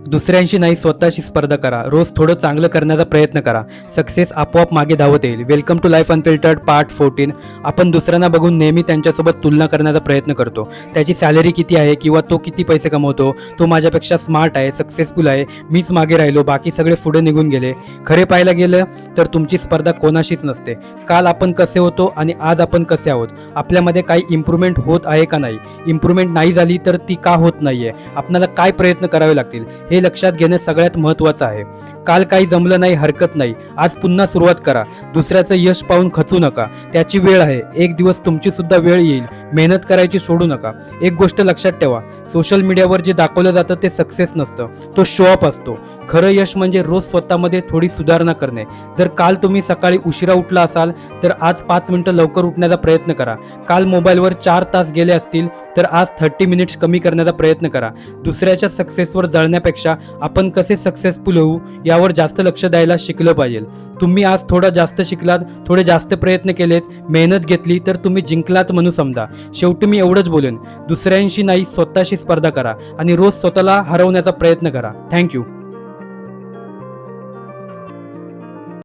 दुसऱ्यांशी नाही, स्वतःशी स्पर्धा करा. रोज थोडं चांगलं करण्याचा प्रयत्न करा. सक्सेस आपोआप मागे धावत येईल. Welcome to life unfiltered part 14. आपण दुसऱ्यांना बघून नेहमी त्यांच्यासोबत तुलना करण्याचा प्रयत्न करतो. त्याची सॅलरी किती आहे किंवा तो किती पैसे कमवतो, तो माझ्यापेक्षा स्मार्ट आहे, सक्सेसफुल आहे, मीच मागे राहिलो, बाकी सगळे पुढे निघून गेले. खरे पाहायला गेलं तर तुमची स्पर्धा कोणाशीच नसते. काल आपण कसे होतो आणि आज आपण कसे आहोत, आपल्यामध्ये काही इम्प्रूव्हमेंट होत आहे का नाही, इम्प्रूव्हमेंट नाही झाली तर ती का होत नाहीये, आपल्याला काय प्रयत्न करावे लागतील हे लक्षात घेणे सगळ्यात महत्त्वाचं आहे. काल काही जमलं नाही, हरकत नाही, आज पुन्हा सुरुवात करा. दुसऱ्याचं यश पाहून खचू नका, त्याची वेळ आहे, एक दिवस तुमची सुद्धा वेळ येईल. मेहनत करायची सोडू नका. एक गोष्ट लक्षात ठेवा, सोशल मीडियावर जे दाखवलं जातं ते सक्सेस नसतं, तो शो ऑफ असतो. खरं यश म्हणजे रोज स्वतःमध्ये थोडी सुधारणा करणे. जर काल तुम्ही सकाळी उशिरा उठला असाल तर आज 5 मिनिटं लवकर उठण्याचा प्रयत्न करा. काल मोबाईलवर 4 तास गेले असतील तर आज 30 मिनिट्स कमी करण्याचा प्रयत्न करा. दुसऱ्याच्या सक्सेसवर जळण्यापेक्षा आपण कसे सक्सेसफुल होऊ यावर जास्त लक्ष द्यायला शिकलं पाहिजे. तुम्ही आज थोडं जास्त शिकलात, थोडे जास्त प्रयत्न केलेत, मेहनत घेतली तर तुम्ही जिंकलात म्हणून समजा. शेवटी मी एवढंच बोलेन, दुसऱ्यांशी नाही, स्वतःशी स्पर्धा करा आणि रोज स्वतःला हरवण्याचा प्रयत्न करा. थँक्यू.